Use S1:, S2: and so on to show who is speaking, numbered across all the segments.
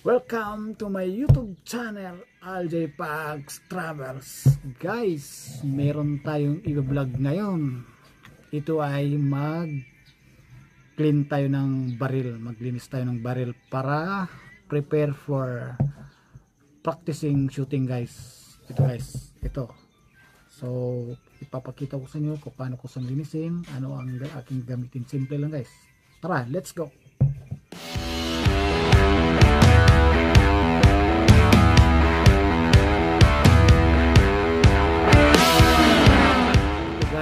S1: Welcome to my YouTube channel, LJ Pags Travels. Guys, meron tayong i-vlog ngayon. Ito ay mag-clean tayo ng baril, maglinis tayo ng baril para prepare for practicing shooting guys. Ito guys, ito. So, ipapakita ko sa inyo kung paano ko siyang linisin, ano ang aking gamitin. Simple lang guys. Tara, let's go!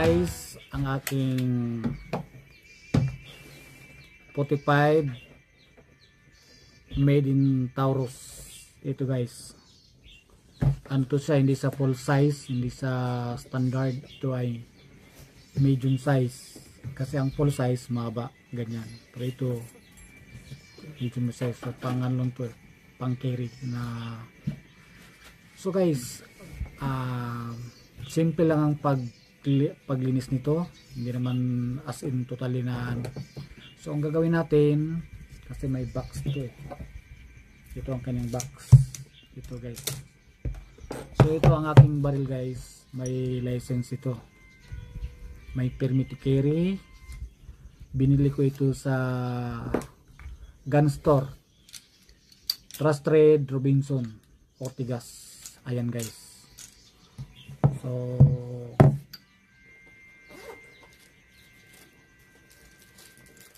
S1: Guys, ang aking 45 made in Taurus. Ito guys, anto siya, hindi sa full size, hindi sa standard. Ito ay medium size kasi ang full size mahaba ganyan, pero ito medium size. So pangalon to, pang carry na. So guys, simple lang ang paglinis nito, hindi naman as in totally na. So ang gagawin natin, kasi may box ito ito ang kanyang box, ito guys. So ito ang aking baril guys, may license ito, may permit to carry. Binili ko ito sa gun store, Trust Trade, Robinson, Ortigas. Ayan guys. So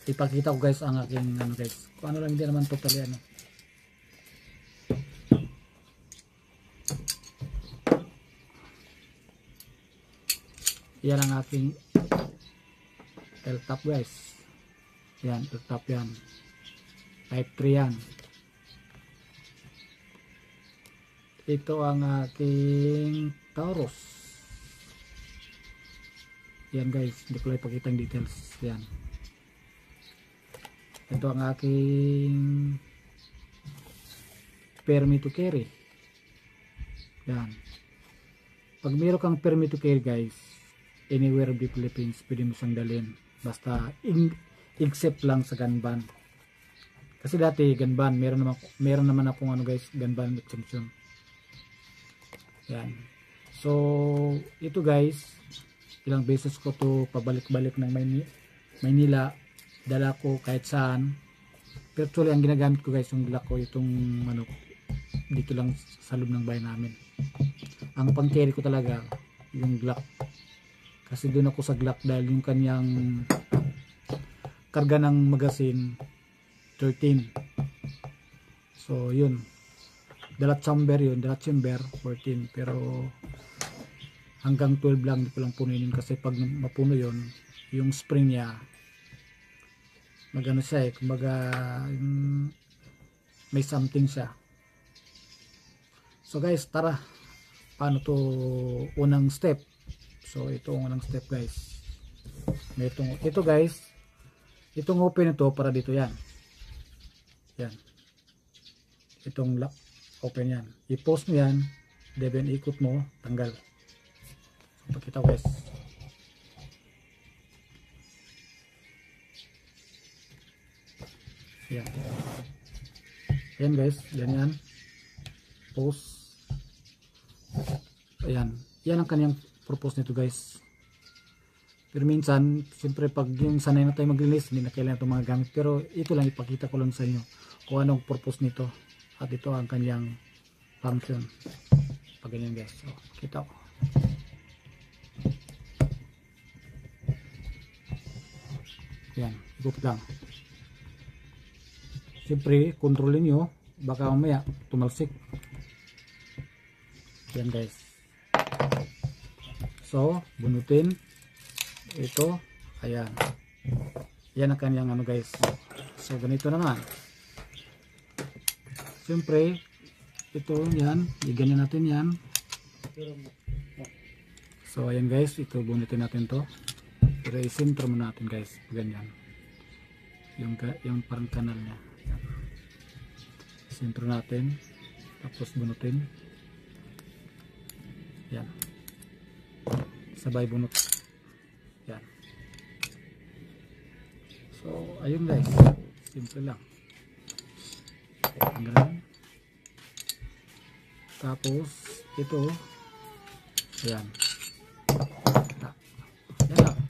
S1: ipakita ko guys ang aking guys, kung ano lang, hindi naman totally yan ang aking L-top guys. Yan, L-top yan, type 3 yan. Ito ang aking Taurus. Yan guys, hindi ko lang ipakita ang details. Yan, ito ang aking permit to carry. Yan, pag meron kang permit to carry guys, anywhere in the Philippines pwede mo siyang dalhin, basta except lang sa gun ban. Kasi dati gun ban, meron naman akong guys, gun ban exemption. Yan, so ito guys, ilang beses ko to pabalik-balik ng Maynila, dala ko kahit saan. Pero actually ang ginagamit ko guys, yung Glock ko, itong dito lang sa loob ng bahay namin. Ang pang carry ko talaga yung Glock, kasi doon ako sa Glock dahil yung kanyang karga ng magazine 13. So yun, dala chamber 14, pero hanggang 12 lang, di ko lang punuin kasi pag mapuno yun, yung spring niya magano siya kumbaga may something siya. So guys, tara, paano to unang step. So ito ang unang step guys, ito guys, itong open ito para dito, yan itong lock, open yan, i-post mo yan, then ikot mo, tanggal. So pakita ko guys, yan guys, yan post. Ayan, yan ang kanyang purpose nito guys. Pero minsan siyempre pag yung sanay na tayo maglinis, hindi na kailangan itong mga gamit, pero ito lang, ipakita ko lang sa inyo kung anong purpose nito, at ito ang kanyang function. Pag ganyan guys, so kita ko, yan, ikot lang. Siyempre, kontrolin nyo, baka mamaya tumalsik. Yan guys. So, bunutin. Ito, ayan. Yan ang kanyang guys. So, ganito naman. Siyempre, ito, yan. Iganyan natin yan. So, ayan guys. Ito, bunutin natin to. Pero isintro mo natin guys. Ganyan. Yung parang kanal niya. Sentro natin, tapos bunutin. Yan, sabay bunot. Yan. So ayun guys, simple lang. Ganun. Tapos ito, ayan. Yan lang.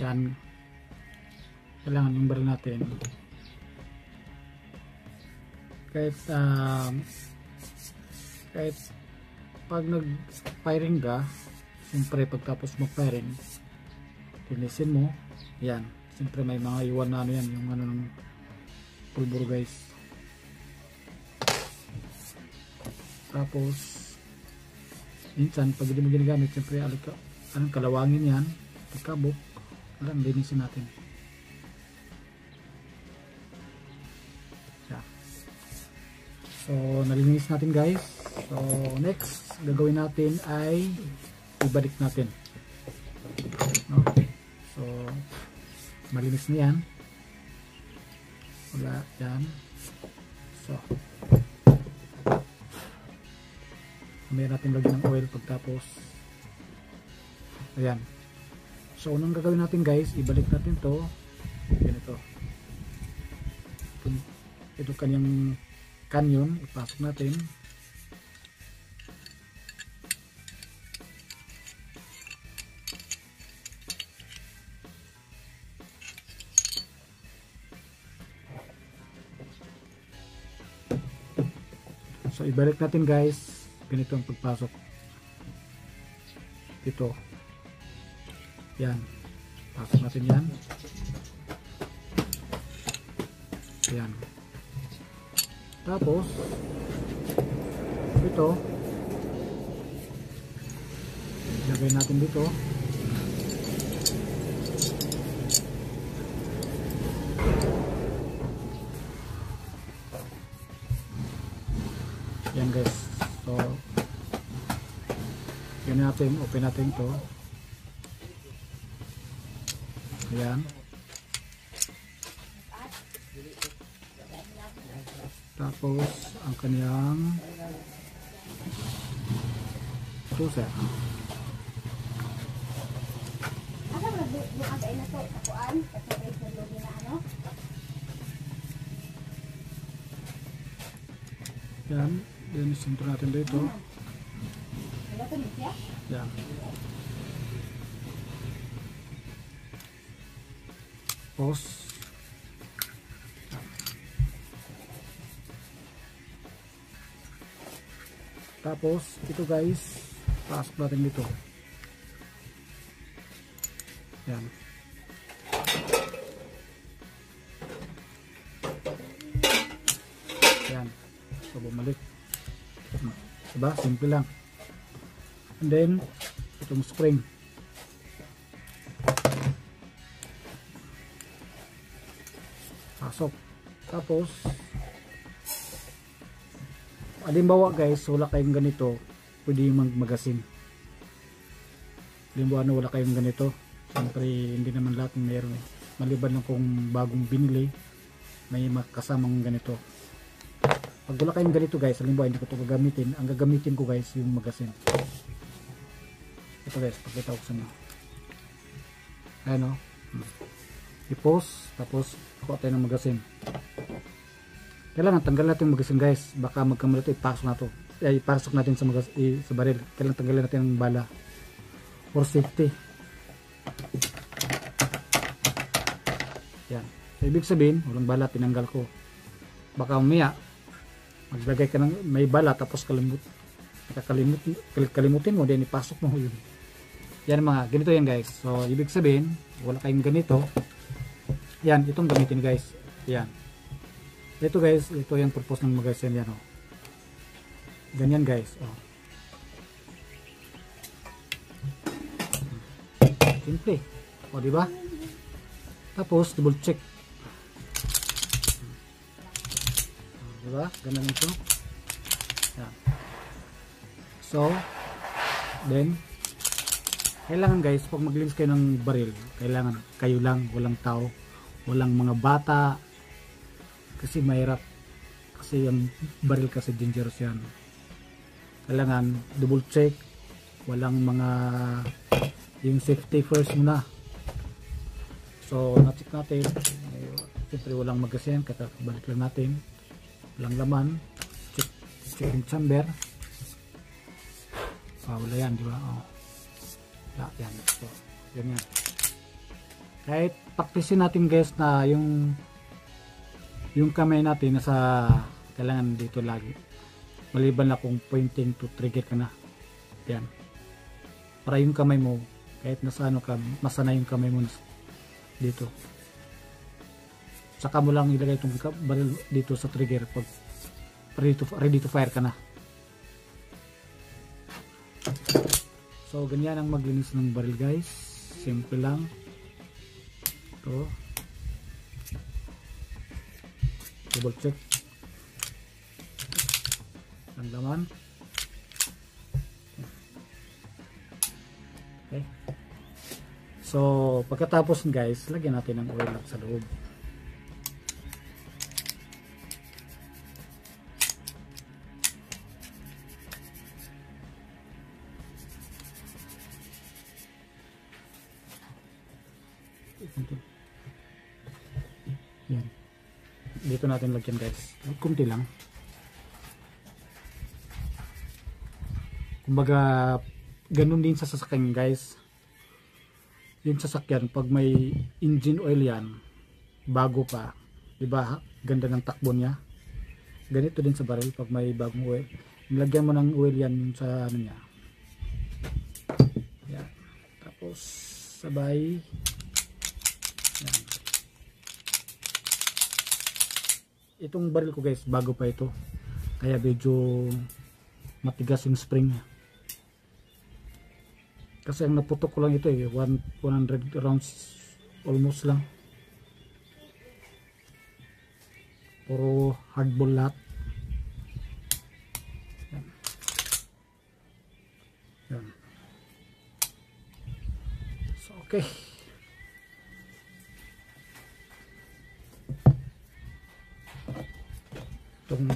S1: yan, kailangan yung baril natin kahit pag nag firing ka, siyempre pagtapos mag firing tinisin mo yan, siyempre may mga iwan na ano yan, yung ano ng pulburo guys. Tapos minsan pag hindi mo ginagamit, siyempre anong kalawangin yan, pagkabok alam, linisin natin yan. So nalinis natin guys. So next gagawin natin ay ibalik natin, no? So malinis na yan, wala yan. So may natin lagyan ng oil pagtapos ayan. So unang gagawin natin guys, ibalik natin to ganito, ito kanyang canyon, ipasok natin. So ibalik natin guys, ganito ang pagpasok dito, yan, pasok natin yan, yan. Tapos ito ilagay natin dito, yan guys. So yan natin, open natin ito, ayan. Tapos ang kaniyang suser, yan, yan sentro natin dito, yan. Pause. Tapos ito guys, pasok natin dito, yan. Yan, so bumalik, diba, simple lang. And then itong spring, pasok. Tapos halimbawa guys, wala kayong ganito, pwede mag-magasin. Halimbawa wala kayong ganito, siyempre hindi naman lahat meron, maliban lang kung bagong binili may makasamang ganito. Pag wala kayong ganito guys, halimbawa hindi ko ito gagamitin, ang gagamitin ko guys yung magasin. Ito guys, pakita ko sa inyo, ayan o, i-pause, tapos kuha tayo ng magasin. Kailangan tanggal natin yung magasin guys, baka magkamali ito, ipasok natin sa sa baril. Kailangan tanggalin natin ang bala for safety. Yan, so ibig sabihin walang bala, tinanggal ko. Baka mamaya maglagay ka ng may bala tapos kalimutin mo, then ipasok mo yun. Yan mga ganito yan guys. So ibig sabihin wala kayong ganito, yan, itong gamitin guys. Yan, ito guys, ito yung purpose ng magasin, yan o, ganyan guys, o. Simple, o diba? Tapos double check, diba, ganun ito. Yan. So then kailangan guys, pag maglinis kayo ng baril, kailangan kayo lang, walang tao, walang mga bata, kasi mahirap, kasi yung baril kasi dangerous yan. Kailangan double check, walang mga, yung safety first muna. So na-check natin, siyempre walang magasin, kakabalik lang natin, walang laman, check yung chamber, wala yan, di ba? Yan, so yan yan. Kahit praktisin natin guys na yung kamay natin nasa kailangan dito lagi. Maliban na kung pointing to trigger ka na. Yan. Para yung kamay mo, kahit nasa ano ka, masana yung kamay mo dito. Saka mo lang ilagay itong baril dito sa trigger pag ready to fire ka na. So ganyan ang maglinis ng baril guys. Simple lang. Ito. Double check ang laman. Okay. So pagkatapos guys, lagyan natin ng oil sa loob. Yan. Dito natin lagyan guys. Kunti lang. Kumbaga ganun din sa sasakyan guys. Yung sasakyan pag may engine oil yan, bago pa, 'di ba? Ganda ng takbo niya. Ganito din sa baril pag may bagong oil. Nilagyan mo ng oil yan sa ano niya. Yan. Tapos sabay yan. Itong baril ko guys, bago pa ito. Kaya medyo matigas yung spring niya. Kasi ang naputok ko lang ito 100 rounds almost lang. Puro hardball lahat. Yan. Yan. So okay. Itong